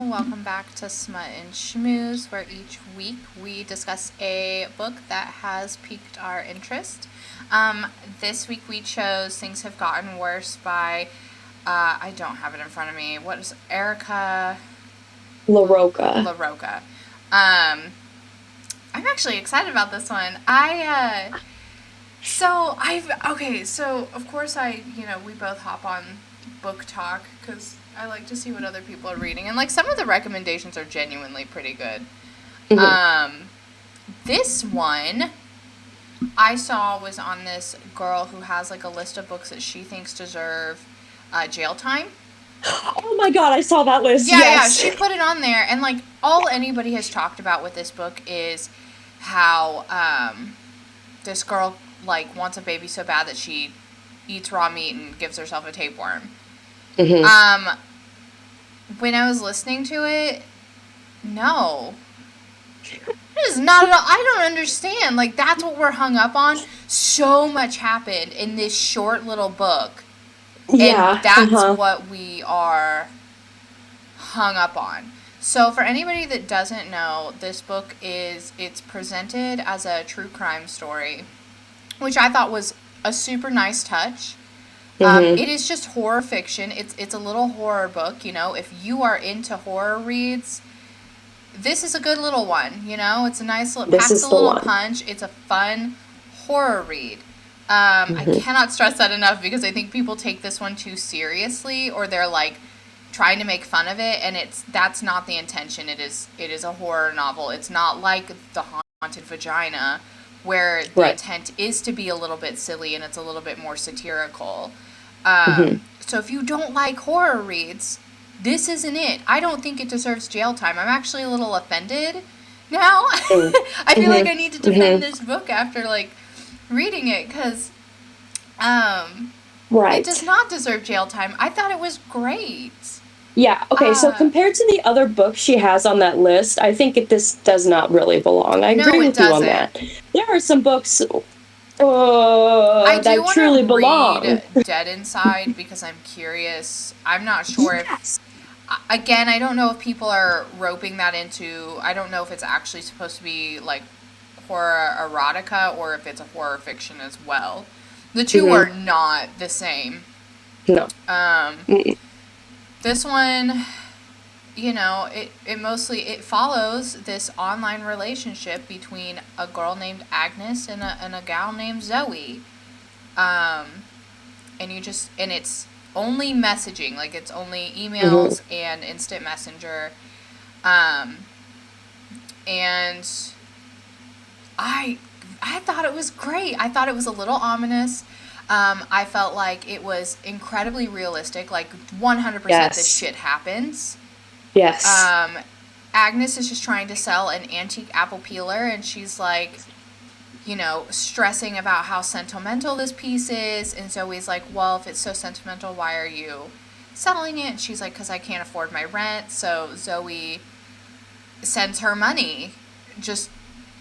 Welcome back to Smut and Schmooze, where each week we discuss a book that has piqued our interest. This week we chose Things Have Gotten Worse by, I don't have it in front of me. What is Erica LaRocca. LaRocca? I'm actually excited about this one. So of course we both hop on book talk because I like to see what other people are reading, and like some of the recommendations are genuinely pretty good. Hmm. Um, this one I saw was on this girl who has like a list of books that she thinks deserve jail time. Oh my God, I saw that list. Yeah, Yes. she put it on there, and like all anybody has talked about with this book is how this girl like wants a baby so bad that she eats raw meat and gives herself a tapeworm. Hmm. Um, when I was listening to it, no, it is not at all. I don't understand. Like that's what we're hung up on. So much happened in this short little book, and Yeah. that's Uh-huh. what we are hung up on. So for anybody that doesn't know, this book it's presented as a true crime story, which I thought was a super nice touch. Hmm. It is just horror fiction. It's a little horror book. If you are into horror reads, this is a good little one. It's a nice little This packs is a the little one. punch. It's a fun horror read. I Hmm. cannot stress that enough because I think people take this one too seriously, or they're like trying to make fun of it, and that's not the intention. It is a horror novel. It's not like The Haunted Vagina, where the Right. intent is to be a little bit silly and it's a little bit more satirical. Hmm. So if you don't like horror reads, this isn't it. I don't think it deserves jail time. I'm actually a little offended now. Hmm. I feel like Hmm. I need to defend Hmm. this book after like reading it because um, it does Right. not deserve jail time. I thought it was great. Yeah. Okay. So Uh, compared to the other books she has on that list, I think this does not really belong. I no, agree it with you on doesn't. that. There are some books I do that want to truly belong. read Dead Inside because I'm curious. I'm not sure if Yes. again, I don't know if people are roping that into. I don't know if it's actually supposed to be like horror erotica or if it's a horror fiction as well. The two are Hmm. not the same. No. Um, Mm. this one, it mostly it follows this online relationship between a girl named Agnes and a gal named Zoe. Um, and it's only messaging, like it's only Hmm. emails and instant messenger. Um, and I I thought it was great. I thought it was a little ominous. I felt like it was incredibly realistic. Like 100% this Yes. shit happens. Yes. Um, Agnes is just trying to sell an antique apple peeler, and she's like, stressing about how sentimental this piece is. And Zoe's like, well, if it's so sentimental, why are you selling it? And she's like, because I can't afford my rent. So Zoe sends her money. Just,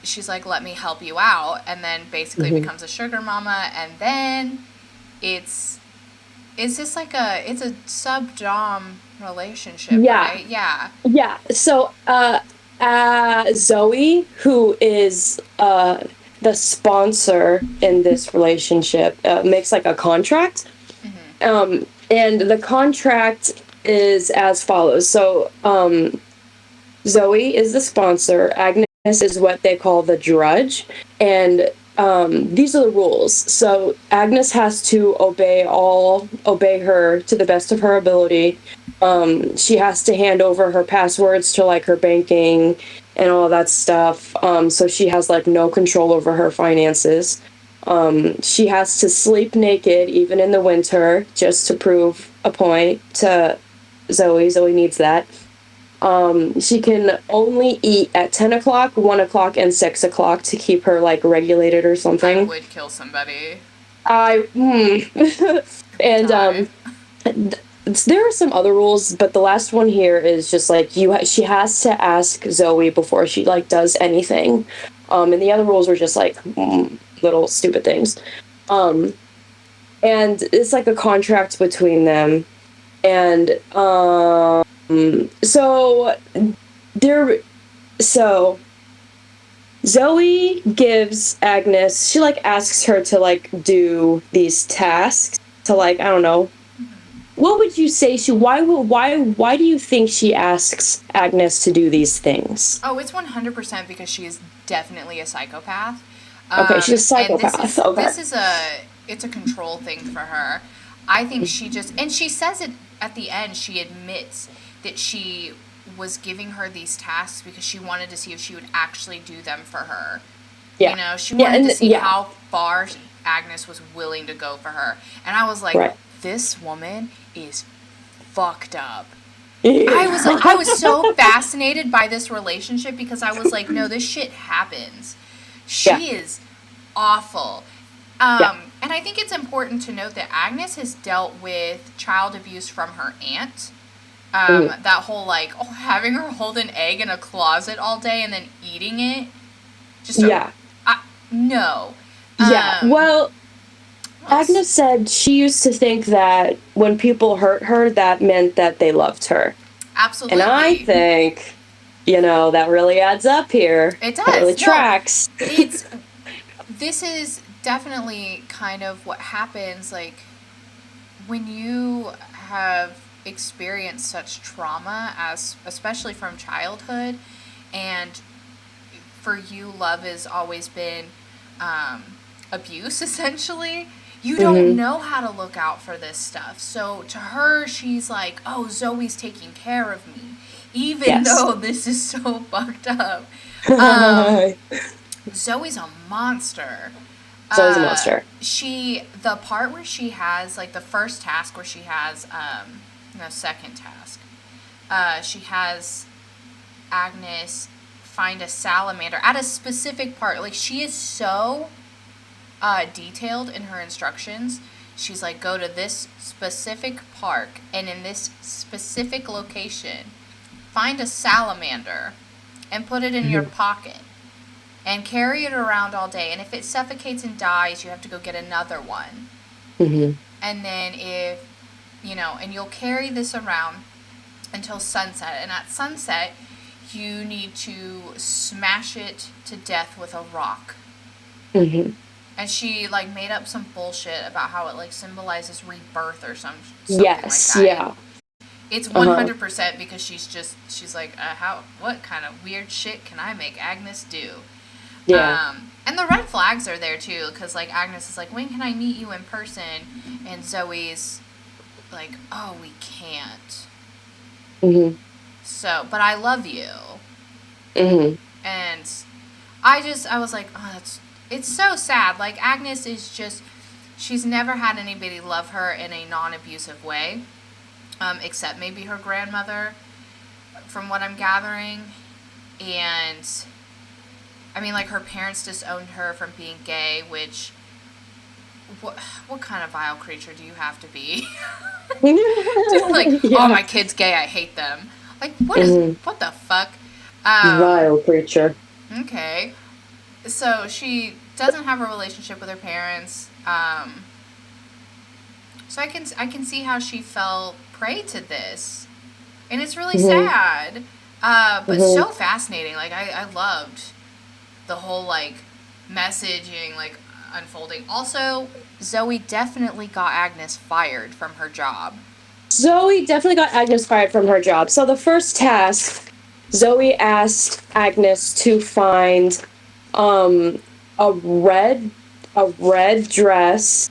she's like, let me help you out. And then basically Hmm. becomes a sugar mama. And then it's, it's just like it's a sub dom relationship, Yeah. right? Yeah. Yeah. So, Zoe, who is the sponsor in this relationship, makes like a contract. Mm-hmm. And the contract is as follows. So, Zoe is the sponsor. Agnes is what they call the drudge. And these are the rules. So Agnes has to obey her to the best of her ability. She has to hand over her passwords to like her banking and all that stuff. So she has like no control over her finances. She has to sleep naked even in the winter just to prove a point to Zoe. Zoe needs that. She can only eat at 10 o'clock, 1 o'clock, and 6 o'clock to keep her like regulated or I something. would kill somebody. I and Die. there are some other rules, but the last one here is just like she has to ask Zoe before she like does anything. And the other rules were just like little stupid things. Um, and it's like a contract between them, and So there so Zoe gives Agnes, she like asks her to like do these tasks to like, I don't know. What would you say why do you think she asks Agnes to do these things? Oh, it's 100% because she is definitely a psychopath. Okay, she's a And psychopath. Okay. it's a control thing for her. I think she just, and she says it at the end, she admits that she was giving her these tasks because she wanted to see if she would actually do them for her. Yeah. You know, she Yeah, wanted to and see yeah, how far Agnes was willing to go for her. And I was like, right. this woman is fucked up. I Yeah. was so fascinated by this relationship because I was like, no, this shit happens. Yeah. She is awful. Yeah. And I think it's important to note that Agnes has dealt with child abuse from her aunt. Mhm. That whole like, oh, having her hold an egg in a closet all day and then eating it. Just a, Yeah. I, no. Yeah. Um, Well, it's Agnes said she used to think that when people hurt her, that meant that they loved her. And I absolutely. think, that really adds up here. It That really does. No, tracks. it's this is definitely kind of what happens like when you have experienced such trauma as especially from childhood and for you love has always been um, abuse essentially you don't Hmm. know how to look out for this stuff so to her she's like oh Zoe's taking care of me even Yes. though this is so fucked up um, Zoe's Zoe's a monster. a monster. The part where she has like the first task where she has no second task. She has Agnes find a salamander at a specific part. Like she is so detailed in her instructions. She's like, go to this specific park and in this specific location, find a salamander and put it in your Hmm. pocket and carry it around all day. And if it suffocates and dies, you have to go get another one. Hmm. And then and you'll carry this around until sunset. And at sunset, you need to smash it to death with a rock. Hmm. And she like made up some bullshit about how it like symbolizes rebirth or something like Yes. that. And Yeah. it's Uh-huh. 100% because she's like what kind of weird shit can I make Agnes do? Yeah. And the red flags are there too, because like Agnes is like, when can I meet you in person? And Zoe's like, oh, we can't. Hmm. So, but I love you. Hmm. And I was like, oh, it's so sad. Like Agnes is just, she's never had anybody love her in a non-abusive way, except maybe her grandmother, from what I'm gathering. And I mean, like her parents disowned her from being gay, which what kind of vile creature do you have to be? Like, oh, Yeah. my kid's gay, I hate them. Like, Hmm. what the fuck? Vile creature. Okay. So she doesn't have a relationship with her parents. So I can see how she fell prey to this, and it's really Hmm. sad. But Hmm. so fascinating. Like I loved the whole like messaging like unfolding. Also, Zoe definitely got Agnes fired from her job. Zoe definitely got Agnes fired from her job. So the first task, Zoe asked Agnes to find um a red dress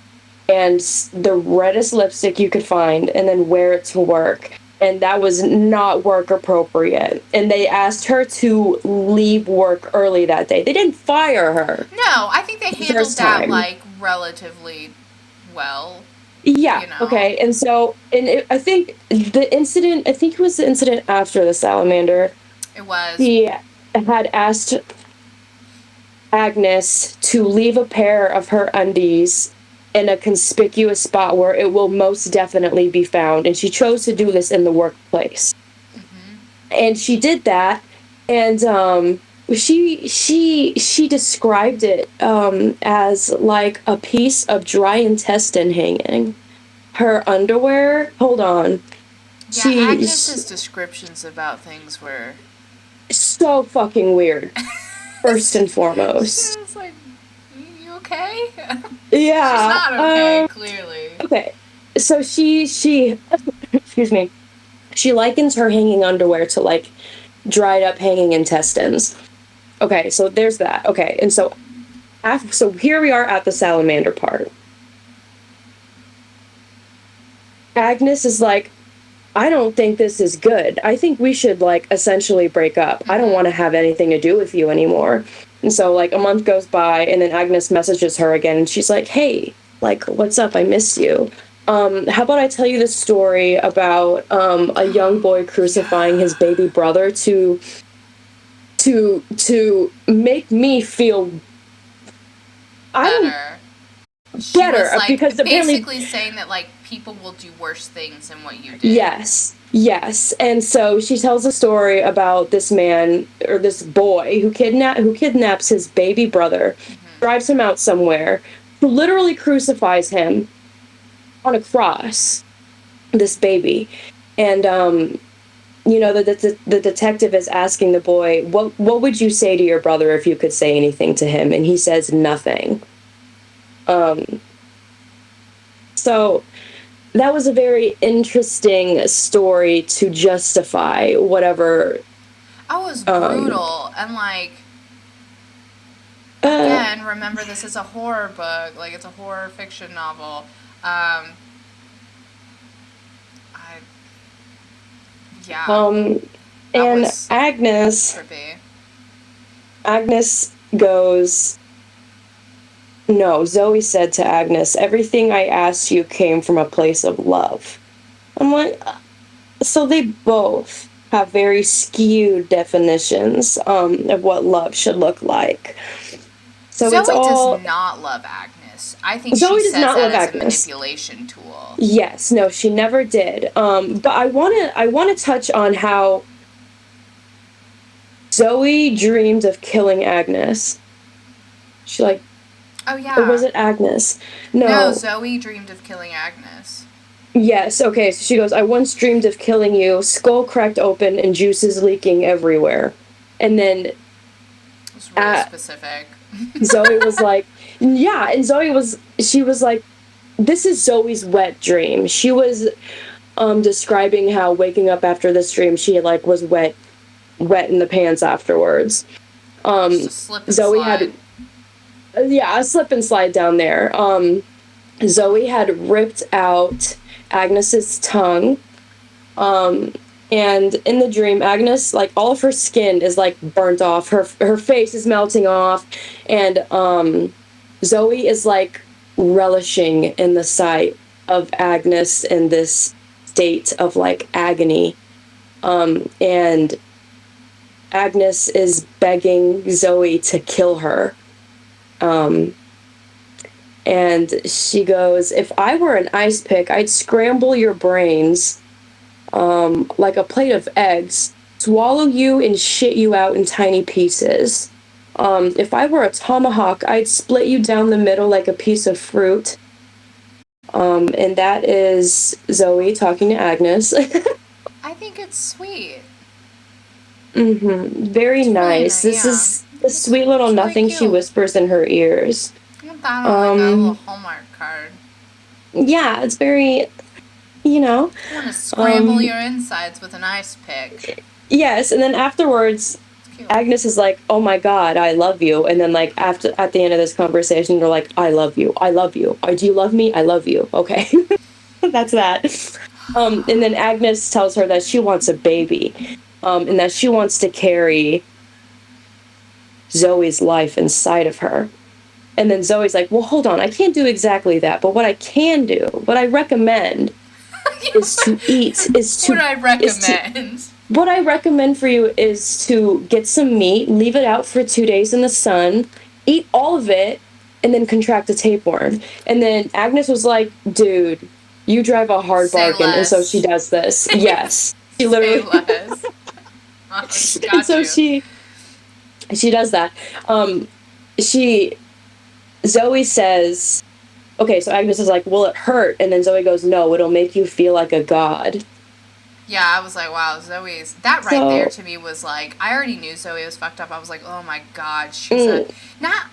and the reddest lipstick you could find and then wear it to work. And that was not work appropriate. And they asked her to leave work early that day. They didn't fire her No, I think they the handled first that time. like relatively well. Yeah. You know, Okay. And so, I think the incident. I think it was the incident after the salamander. it was. He had asked Agnes to leave a pair of her undies in a conspicuous spot where it will most definitely be found, and she chose to do this in the workplace. And she did that, and she described it as like a piece of dry intestine hanging. Her underwear. Hold on. Yeah, She Agnes's descriptions about things were so fucking weird, first and she foremost. was like, you okay? She's Yeah. not okay, clearly. Okay. So she excuse me. She likens her hanging underwear to like dried up hanging intestines. Okay, so there's that. Okay, and so here we are at the salamander part. Agnes is like, I don't think this is good. I think we should like essentially break up. I don't want to have anything to do with you anymore. And so like a month goes by and then Agnes messages her again and she's like, "Hey, like what's up? I miss you. How about I tell you this story about a young boy crucifying his baby brother to make me feel I don't Better. She was better because like apparently basically saying that like people will do worse things than what you did. yes. And so she tells a story about this man or this boy who kidnaps his baby brother, drives him out somewhere, who literally crucifies him on a cross, this baby. And the detective is asking the boy, what would you say to your brother if you could say anything to him? And he says nothing. So that was a very interesting story to justify whatever. I was Um, brutal and like uh, again, remember this is a horror book, like it's a horror fiction novel. I yeah, um, that and was trippy. Agnes goes, no, Zoe said to Agnes, everything I asked you came from a place of love. I'm like, so they both have very skewed definitions of what love should look like. So it's Zoe does all not love Agnes. I think she Zoe does says not that love as a Agnes. manipulation tool. Yes, no, she never did. But I wanna touch on how Zoe dreamed of killing Agnes. She like, Oh or was yeah. it Agnes? No, No. Zoe dreamed of killing Agnes. Yes, okay, so she goes, I once dreamed of killing you, skull cracked open and juices leaking everywhere. And then It was really uh, specific. Zoe was like, yeah, and she was like, this is Zoe's wet dream. She was describing how waking up after this dream, she like was wet in the pants afterwards. Just a slip and Zoe slide. had, yeah, a slip and slide down there. Zoe had ripped out Agnes's tongue. And in the dream, Agnes, like all of her skin is like burnt off. Her face is melting off, and Zoe is like relishing in the sight of Agnes in this state of like agony. And Agnes is begging Zoe to kill her. And she goes, if I were an ice pick, I'd scramble your brains like a plate of eggs, swallow you and shit you out in tiny pieces. If I were a tomahawk, I'd split you down the middle like a piece of fruit. And that is Zoe talking to Agnes. I think it's sweet. Very It's really nice. nice. This Yeah. is the sweet little It's really nothing she cute. whispers in her ears. I want that on like a little Um, Hallmark card. yeah, it's very, you know. I want to scramble Um, your insides with an ice pick. yes, and then afterwards, It's cute. Agnes is like, "Oh my God, I love you," and then like after at the end of this conversation, they're like, "I love you, I love you. Do you love me? I love you." Okay, that's that. And then Agnes tells her that she wants a baby, and that she wants to carry Zoe's life inside of her. And then Zoe's like, "Well, hold on, I can't do exactly that, but what I can do, what I recommend, is to eat, What I is to recommend. what I recommend for you is to get some meat, leave it out for 2 days in the sun, eat all of it, and then contract a tapeworm." And then Agnes was like, dude, you drive a hard Say bargain. And so she less. does this. Yes. She Say literally, less. and Got so you. she does that. She, Zoe says, okay, so Agnes is like, will it hurt? And then Zoe goes, no, it'll make you feel like a god. Yeah, I was like, wow, Zoe's that right there So, to me was like I already knew Zoe was fucked up. I was like, oh my god, mm,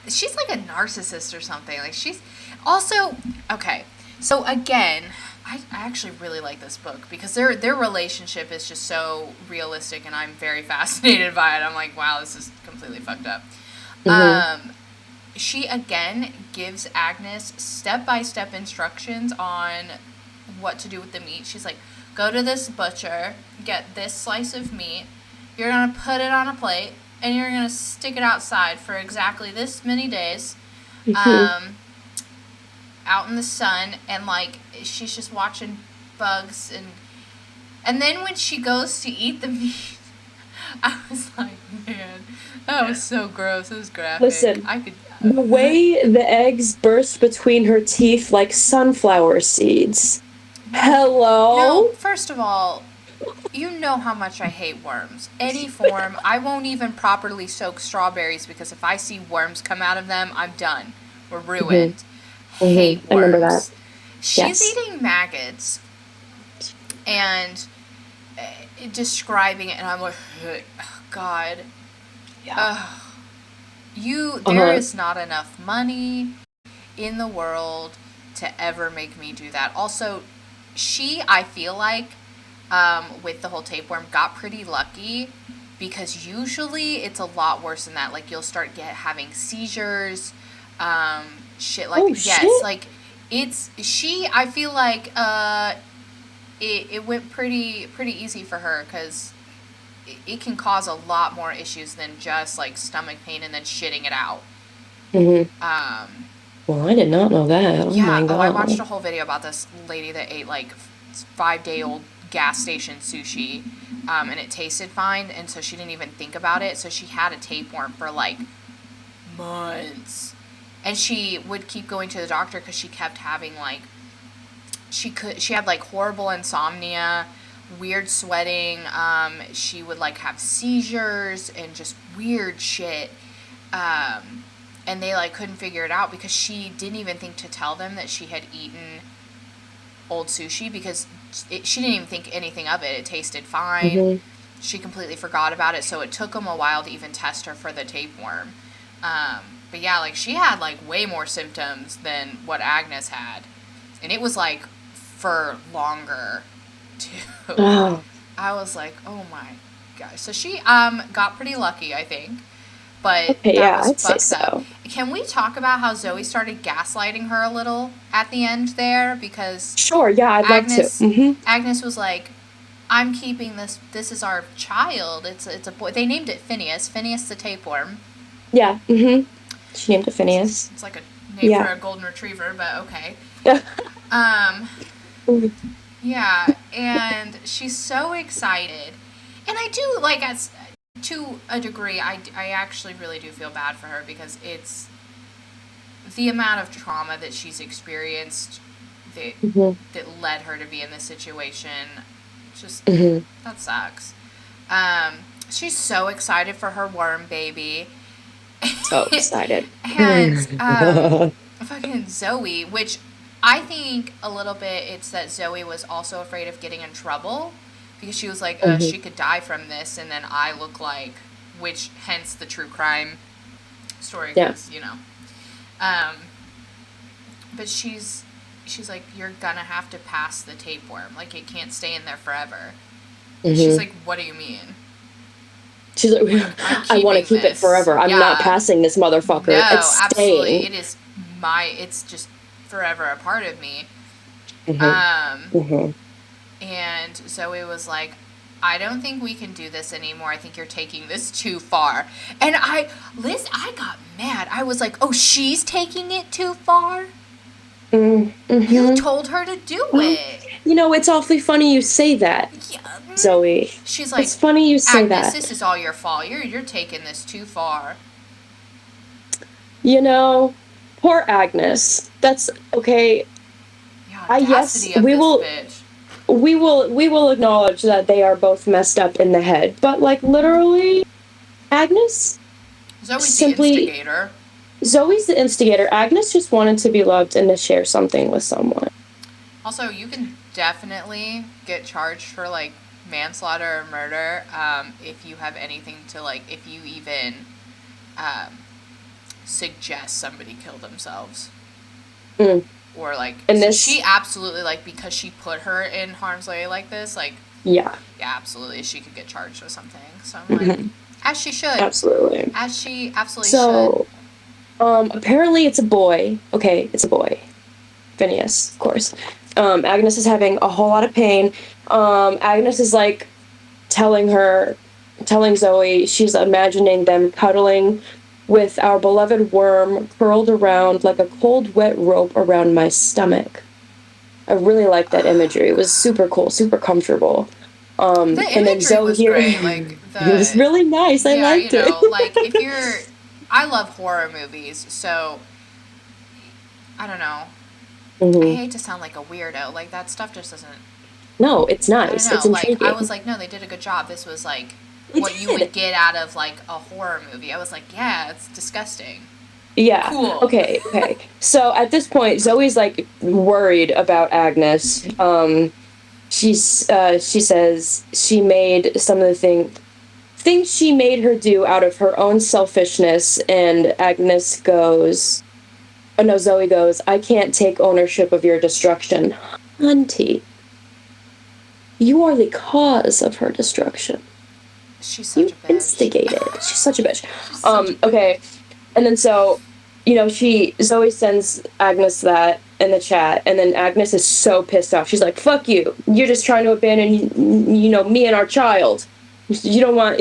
she's like a narcissist or something. Like she's also okay. So again, I actually really like this book because their relationship is just so realistic and I'm very fascinated by it. I'm like, wow, this is completely fucked up. mhm, Um, she again gives Agnes step by step instructions on what to do with the meat. She's like, go to this butcher, get this slice of meat, you're gonna put it on a plate, and you're gonna stick it outside for exactly this many days, mhm. um, out in the sun, and like she's just watching bugs and then when she goes to eat the meat, I was like, man, that was so gross. It was graphic. Listen, I could. the way the eggs burst between her teeth like sunflower seeds. No, no. Hello? First of all, you know how much I hate worms. Any form, I won't even properly soak strawberries because if I see worms come out of them, I'm done. We're Hmm. ruined. Hmm. Hate I remember that. worms. She's Yes. eating maggots and describing it, and I'm like, oh, God. Yeah. There Uh-huh. is not enough money in the world to ever make me do that. Also, I feel like, with the whole tapeworm, got pretty lucky because usually it's a lot worse than that. Like you'll start having seizures, um, shit like Oh yes, shit. like it's she. I feel like it went pretty easy for her because it can cause a lot more issues than just like stomach pain and then shitting it out. Hmm. Um, Well, I did not know that. Oh Yeah. my Oh, I watched a god. whole video about this lady that ate like 5 day old gas station sushi, and it tasted fine, and so she didn't even think about it. So she had a tapeworm for like months, and she would keep going to the doctor because she kept having like she had like horrible insomnia, weird sweating. She would like have seizures and just weird shit. Um, and they like couldn't figure it out because she didn't even think to tell them that she had eaten old sushi because she didn't even think anything of it. It tasted fine. Hmm. She completely forgot about it, so it took them a while to even test her for the tapeworm. Um, but yeah, like she had like way more symptoms than what Agnes had, and it was like for longer too. Oh, I was like, oh my gosh. So she got pretty lucky, I think, but okay, that yeah, was I'd say fucked up. so. Can we talk about how Zoe started gaslighting her a little at the end there? Because Sure, yeah, I'd love to. Agnes Hmm. Agnes was like, I'm keeping this. This is our child. It's a boy. They named it Phineas. Phineas the tapeworm. Yeah, hmm. She named it Phineas. It's like a name for Yeah. a golden retriever, but okay. Um, yeah, and she's so excited, and I do like as to a degree. I actually really do feel bad for her because it's the amount of trauma that she's experienced that Hmm. that led her to be in this situation. Just Hmm. that sucks. Um, she's so excited for her worm baby. So excited. And fucking Zoe, which I think a little bit it's that Zoe was also afraid of getting in trouble because she was like, Hmm. she could die from this, and then I look like, which hence the true crime story, Yeah. because um, but she's like, you're gonna have to pass the tapeworm, like it can't stay in there forever. And she's Hmm. like, what do you mean? She's Like, like, I'm I want to keeping keep it this. forever. I'm not Yeah. passing this motherfucker. It's No, absolutely. staying. It is it's just forever a part of me. Hmm. Um, Hmm. and Zoe was like, I don't think we can do this anymore. I think you're taking this too far. And I got mad. I was like, oh, she's taking it too far? You Mm-hmm. told her to do Well, it. it's awfully funny you say that, Yeah. Zoe. She's like, It's funny you say Agnes, that. this is all your fault. You're taking this too far. You know, poor Agnes. That's okay. The Yes, audacity of we this will bitch. we will acknowledge that they are both messed up in the head, but like literally Agnes Zoe's the simply instigator. Zoe's the instigator. Agnes just wanted to be loved and to share something with someone. Also, you can definitely get charged for like manslaughter or murder, if you have anything to, like, if you even um, suggest somebody kill themselves. Mm. Or, like, And so this, she absolutely, like, because she put her in harm's way like this, like, yeah, yeah, absolutely, she could get charged with something. So I'm like, hmm as she should. absolutely. As she absolutely should. So, apparently it's a boy. Okay, it's a boy. Phineas, of course. Agnes is having a whole lot of pain. Agnes is like telling Zoe she's imagining them cuddling with our beloved worm curled around like a cold, wet rope around my stomach. I really like that imagery. It was super cool, super comfortable. The And then imagery Zoe was here, great. Like, it was the. really nice. I Yeah, you liked it. know, like, if you're. I love horror movies, so. I don't know. I hmm hate to sound like a weirdo. Like, that stuff just doesn't. No, it's I don't nice. It's know. Like, I was intriguing. like, no, they did a good job. This was, like, They what you would did. get out of, like, a horror movie. I was like, yeah, it's disgusting. Yeah. Cool. Okay. Okay. So at this point, Zoe's like worried about Agnes. She says she made some of the things she made her do out of her own selfishness, and Agnes goes, oh no, Zoe goes, I can't take ownership of your destruction, Auntie. You are the cause of her destruction. She's such You a bitch. instigated. She's such a bitch. She's such a Okay. bitch. And then so, Zoe sends Agnes that in the chat, and then Agnes is so pissed off. She's like, "Fuck you! You're just trying to abandon, me and our child. You don't want."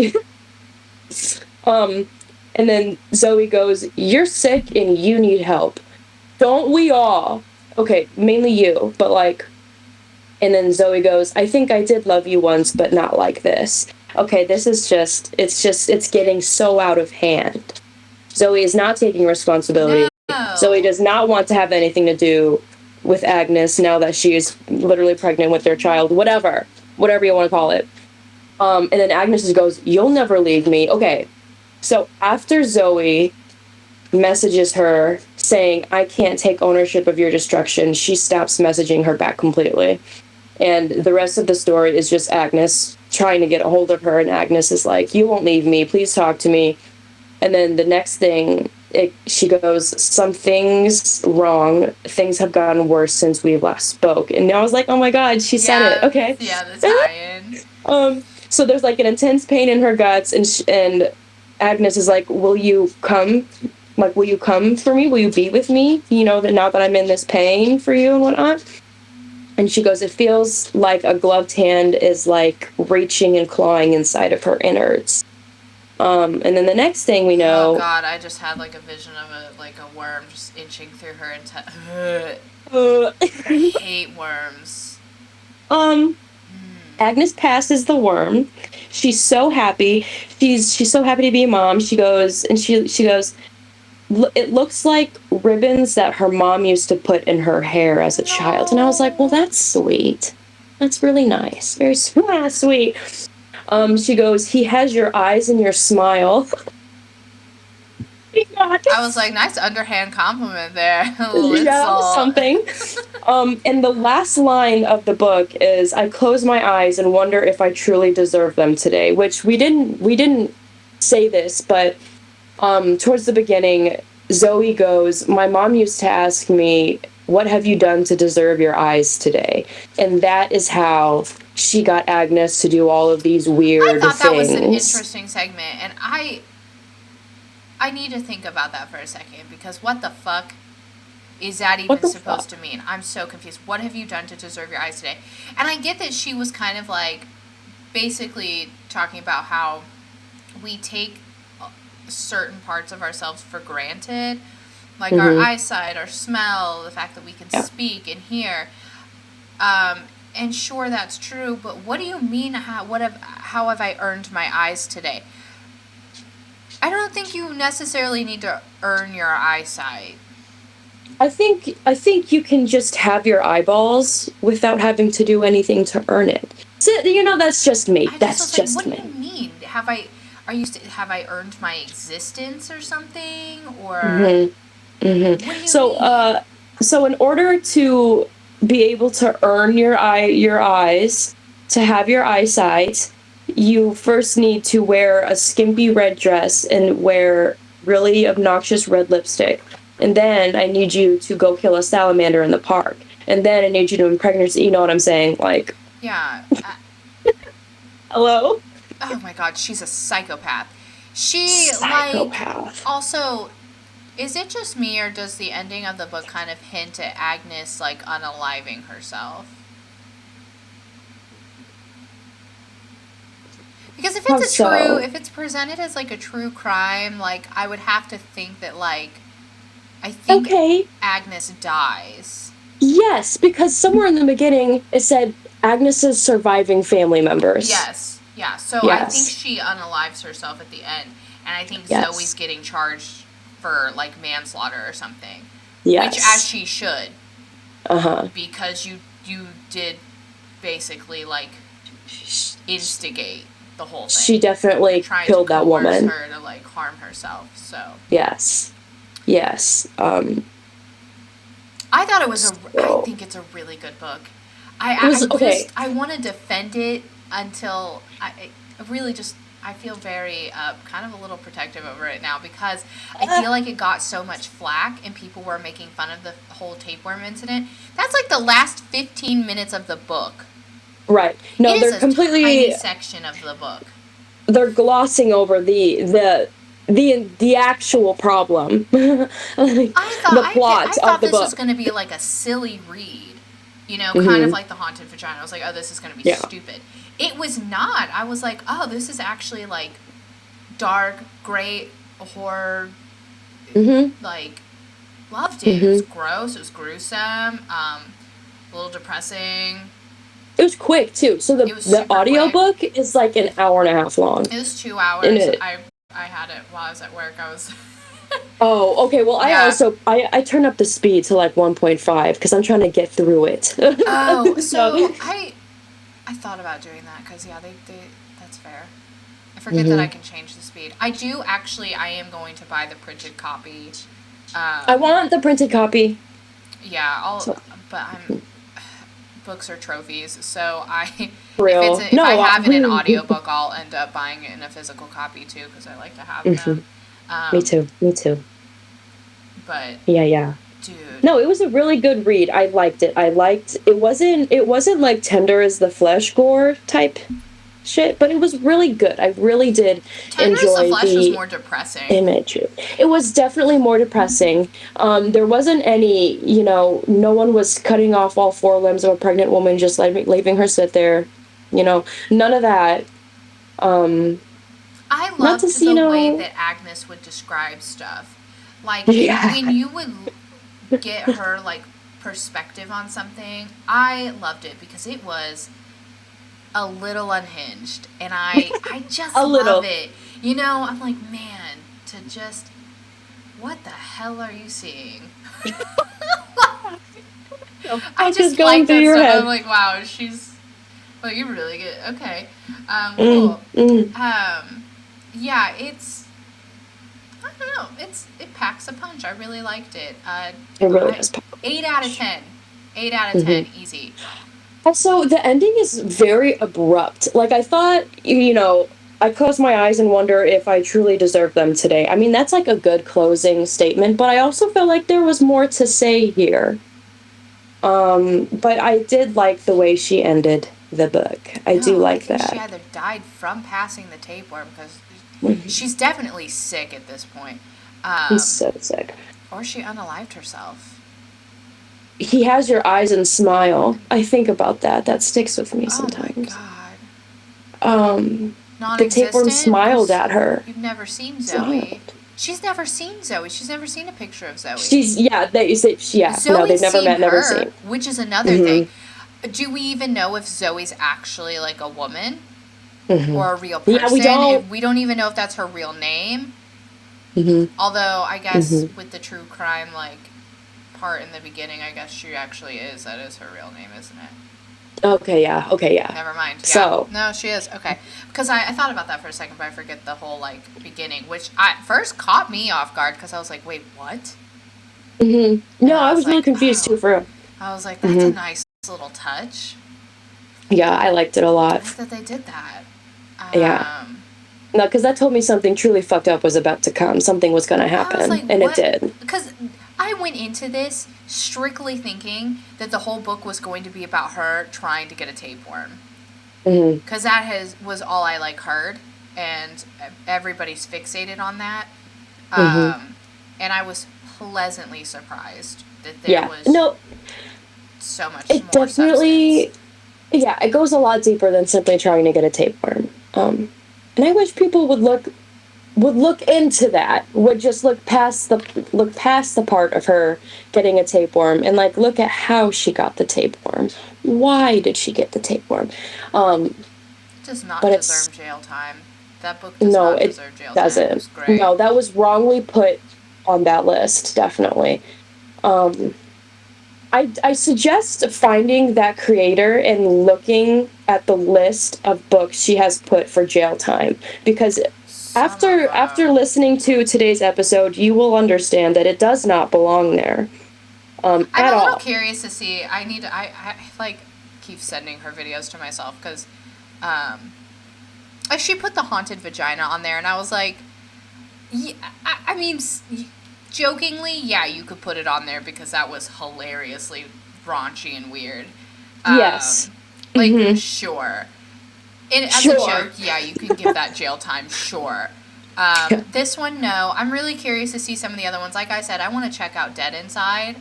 um, and then Zoe goes, "You're sick and you need help. Don't we all?" Okay, mainly you, but like. And then Zoe goes, "I think I did love you once, but not like this." Okay, this is it's getting so out of hand. Zoe is not taking responsibility. Zoe No. does not want to have anything to do with Agnes now that she is literally pregnant with their child, whatever you want to call it. And then Agnes goes, "You'll never leave me." Okay, so after Zoe messages her saying, "I can't take ownership of your destruction," she stops messaging her back completely. And the rest of the story is just Agnes trying to get a hold of her, and Agnes is like, "You won't leave me. Please talk to me." And then the next thing, she goes, "Something's wrong. Things have gotten worse since we last spoke." And I was like, "Oh my God, she said it." Yeah, Okay. yeah, the tie-in. So there's like an intense pain in her guts, and Agnes is like, "Will you come? Like, will you come for me? Will you be with me? That now that I'm in this pain for you and whatnot." And she goes, "It feels like a gloved hand is like reaching and clawing inside of her innards." And then the next thing we Oh know, God, I just had like a vision of a worm just inching through her uh, I hate worms. um, Agnes passes the worm. She's so happy. She's so happy to be a mom. She goes and she goes, "It looks like ribbons that her mom used to put in her hair as a child." And I was like, "Well, No. that's sweet. That's really nice. Very sweet." She goes, "He has your eyes and your smile." I was like, nice underhand compliment there. A little Yeah, insult. something. And the last line of the book is, "I close my eyes and wonder if I truly deserve them today," which we didn't say this, but towards the beginning, Zoe goes, "My mom used to ask me, 'What have you done to deserve your eyes today?'" And that is how she got Agnes to do all of these I weird thought that was an things. interesting segment, and I need to think about that for a second because what the fuck is that What even the supposed to fuck? mean? I'm so confused. What have you done to deserve your eyes today? And I get that she was kind of like basically talking about how we take certain parts of ourselves for granted, like our Mm-hmm. eyesight, our smell, the fact that we can Yeah. speak and hear. Um, and sure, that's true. But what do you mean? How have I earned my eyes today? I don't think you necessarily need to earn your eyesight. I think you can just have your eyeballs without having to do anything to earn it. So, that's just me. I just That's was like, what just do you me. mean? Have I earned my existence or something? Or hmm hmm what do you So, mean? so in order to be able to earn your eyes, to have your eyesight, you first need to wear a skimpy red dress and wear really obnoxious red lipstick. And then I need you to go kill a salamander in the park. And then I need you to impregnate, you know what I'm saying? Like, Yeah. hello? Oh my god, she's a psychopath. She, like, Psychopath. also, is it just me or does the ending of the book kind of hint at Agnes, like, unaliving herself? Because if How it's a true, so? if it's presented as, like, a true crime, like, I would have to think that, like, I think Okay. Agnes dies. Yes, because somewhere in the beginning it said Agnes's surviving family members. Yes. Yeah. So I think Yes. she unalives herself at the end. And I think Zoe's Yes. getting charged for, like, manslaughter or something. Which, as Yes. she should. Uh-huh. Because you did basically, like, instigate the whole thing. She definitely Trying killed to that coerce woman. her to, like, harm herself. So Yes. Yes. I thought it was I So think it's a really good book. it was okay. I want to defend it until I really just I feel very kind of a little protective over it now because I feel like it got so much flack and people were making fun of the whole tapeworm incident. That's like the last 15 minutes of the book. Right. No, It is they're a tiny completely section of the book. they're glossing over the actual problem. Like, the I plot of thought the this was book. going to be like a silly read, you know, kind of Mhm. like the Haunted Vagina. I was like, oh, this is going to be Yeah. stupid. It was not. I was like, oh, this is actually like dark, great horror. Mhm. Like, loved it. It was Mhm. gross. It was gruesome. A little depressing. It was quick too. So It the was the super quick. audiobook is like an hour and a half long. It was two And hours. it I had it while I was at work. I was. Oh, okay. Well, I Yeah. also I turn up the speed to like 1.5 because I'm trying to get through it. Oh, So, so I thought about doing that because yeah, they that's fair. I forget that I mhm. can change the speed. I do actually. I am going to buy the printed copy. I Um, want the printed copy. yeah, So, but I'm books are trophies, so I for real. if I No, have it in audiobook, I'll end up buying it in a physical copy too because I like to have them. mhm. Me Um, too. Me too. but Yeah, yeah. dude, No, it was a really good read. I liked it. I liked it wasn't like tender as the flesh gore type shit, but it was really good. I really did Tender as the enjoy Flesh was the more depressing. imagery. It was definitely more depressing. There wasn't any, no one was cutting off all four limbs of a pregnant woman, just leaving her sit there. None of that. Um, I not to loved see, the way that Agnes would describe stuff. Like yeah, when you would get her like perspective on something, I loved it because it was a little unhinged and I just a love little. it. You know, I'm like, man, to just what the hell are you seeing? I What is just going like through that your stuff. I'm head? like, wow, she's like you're really good. Okay. Mm, Cool. mm. Yeah, I don't know. It packs a punch. I really liked it. It really I does. 8 out of 10. 8 out of 10, Mhm. easy. Also, the ending is very abrupt. Like, I thought, I close my eyes and wonder if I truly deserve them today. I mean, that's like a good closing statement, but I also felt like there was more to say here. But I did like the way she ended the book. I do No, I like think she that. either died from passing the tapeworm because Mhm. she's definitely sick at this point, He's um, so sick. or she unalived herself. He has your eyes and smile. I think about that. That sticks with me Oh my sometimes. god, Um, the tapeworm non-existent smiled because at her. you've never seen Zoe. Smiled. She's never seen Zoe. She's never seen a picture of Zoe. Yeah, yeah, no, they've Zoe's never seen met, never her, seen. which is another thing. Hmm. Do we even know if Zoe's actually like a woman Hmm. or a real Yeah, we person? don't. If we don't even know if that's her real name. Hmm. Although I guess Hmm. with the true crime like part in the beginning, I guess she actually is. That is her real name, isn't it? Okay, yeah, okay, yeah. Never mind. Yeah. So, No, she is. Okay. Because I thought about that for a second, but I forget the whole like beginning, which at first caught me off guard because I was like, wait, what? hmm, And no, I I was was really like, confused too oh. for real. I was like, that's a Hmm. nice little touch. Yeah, I liked it a I lot. like that they did that. Yeah. Um, No, because that told me something truly fucked up was about to come. Something was going to I was happen, like, and it what? did. Because I went into this strictly thinking that the whole book was going to be about her trying to get a tapeworm. Hmm. Because that was all I like heard, and everybody's fixated on that. Hmm. Um, and I was pleasantly surprised that there Yeah. was No, so much it more substance. definitely, yeah, it goes a lot deeper than simply trying to get a tapeworm. And I wish people would look into that. Would just look past the part of her getting a tapeworm and like look at how she got the tapeworm. Why did she get the tapeworm? Um, Does not but it's deserve jail time. That book does no, not it deserve jail time. It doesn't. was great. No, that was wrongly put on that list, definitely. Um, I suggest finding that creator and looking at the list of books she has put for jail time because Some of after them. listening to today's episode, you will understand that it does not belong there I'm at a little all. curious to see. I like keep sending her videos to myself because um, she put the haunted vagina on there, and I was like, yeah, I mean, jokingly, yeah, you could put it on there because that was hilariously raunchy and weird. Yes. Like, Hmm. sure. And as a Sure. joke, yeah, you can give that jail time, sure. This one, no. I'm really curious to see some of the other ones. Like I said, I want to check out Dead Inside.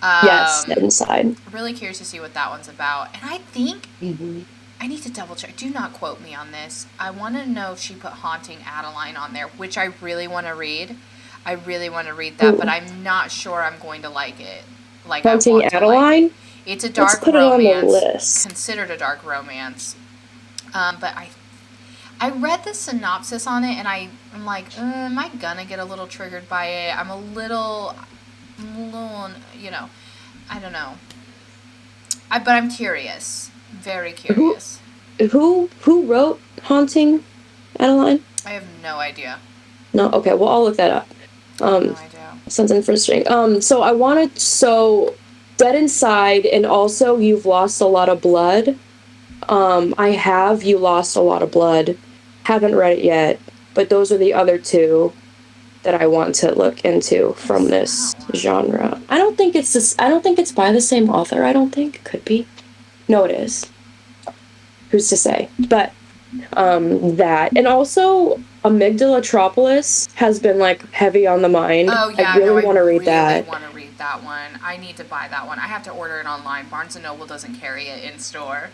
Yes, inside. Really curious to see what that one's about. And I think Hmm. I need to double check. Do not quote me on this. I want to know if she put Haunting Adeline on there, which I really want to read. I really want to read that, but Ooh. I'm not sure I'm going to like it. Like, I Haunting want to like it. Adeline? It's a Let's dark put it on the romance, list. considered a dark romance. But I read the synopsis on it, and I'm like, am I gonna get a little triggered by it? I'm a little, I don't know. But I'm curious, very Who curious. who wrote Haunting Adeline? I have no idea. No, okay, well I'll look that up. I have no Um, idea. Sounds interesting. So I wanted Dead Inside and also You've Lost a Lot of Blood. I have You Lost a Lot of Blood. Haven't read it yet, but those are the other two that I want to look into from What's that this one? genre. I don't think it's by the same author. I don't think it could be. No, it is. Who's to say? But that and also Amygdalatropolis has been like heavy on the mind. Oh I yeah, no, really I want to read really that. want to read that one. I need to buy that one. I have to order it online. Barnes and Noble doesn't carry it in store.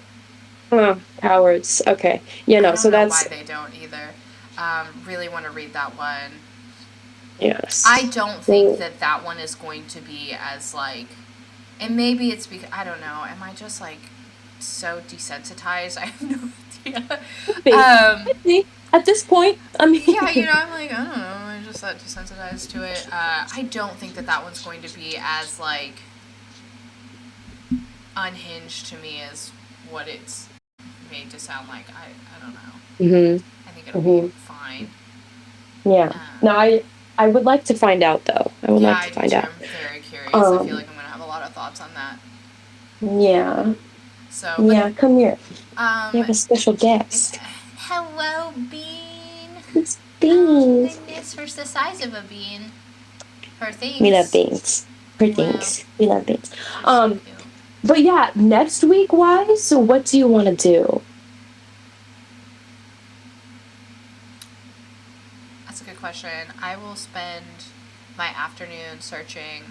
Oh, cowards. Okay. Yeah, I no, don't so know why that's they don't either. Really want to read that one. I yes. don't think Well, that that one is going to be as like, and maybe it's because I don't know. Am I just like so desensitized? I have no idea. could be. Um, Could be. At this point, I yeah, mean, I'm like, I don't know. I'm just that desensitized to it. I don't think that that one's going to be as like unhinged to me as what it's made to sound like. I don't know. hmm. I think it'll be Hmm. fine. Yeah. No, Um, I would like to find out though. I would yeah, like to I do find too. out. I'm very curious. I feel Um, like I'm gonna have a lot of thoughts on that. yeah. So, but Yeah, come here. You um, have a special it's guest. hello bean. It's Oh beans. goodness, her the size of a bean. Her We love things. beans. For Wow, things. We love beans. she's so Um, cute. but yeah, next week wise, so what do you want to do? That's a good question. I will spend my afternoon searching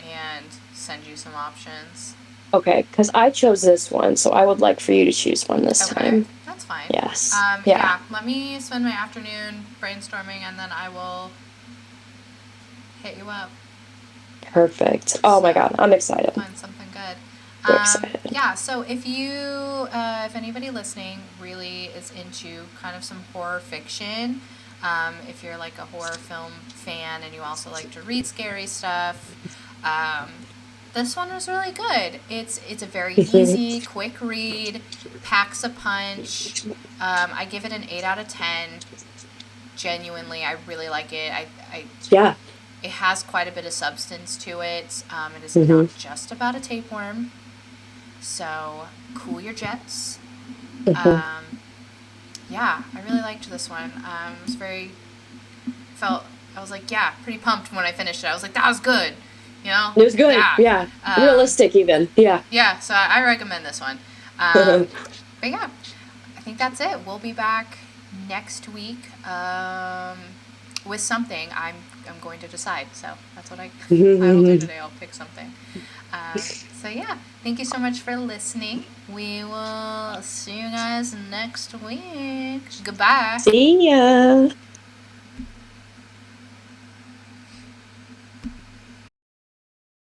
and send you some options. Okay, because I chose this one, so I would like for you to choose one this Okay, time. that's fine. Yes. Yeah. Yeah, let me spend my afternoon brainstorming and then I will hit you up. Perfect. Oh my So God, I'm we'll excited. find something good. Very excited. Yeah, so if anybody listening really is into kind of some horror fiction, if you're like a horror film fan and you also like to read scary stuff, um, this one was really good. It's a very Mhm. easy, quick read, packs a punch. I give it an 8 out of 10. Genuinely, I really like it. Yeah. It has quite a bit of substance to it. It is Hmm. not just about a tapeworm. So cool your jets. Mhm. Yeah, I really liked this one. It was I was like, yeah, pretty pumped when I finished it. I was like, that was good. You know? It was good. Yeah. Yeah. Um, Realistic, even. Yeah. yeah, so I recommend this one. But yeah, I think that's it. We'll be back next week with something. I'm going to decide. So that's what I will do today. I'll pick something. So yeah, thank you so much for listening. We will see you guys next week. Goodbye. See ya.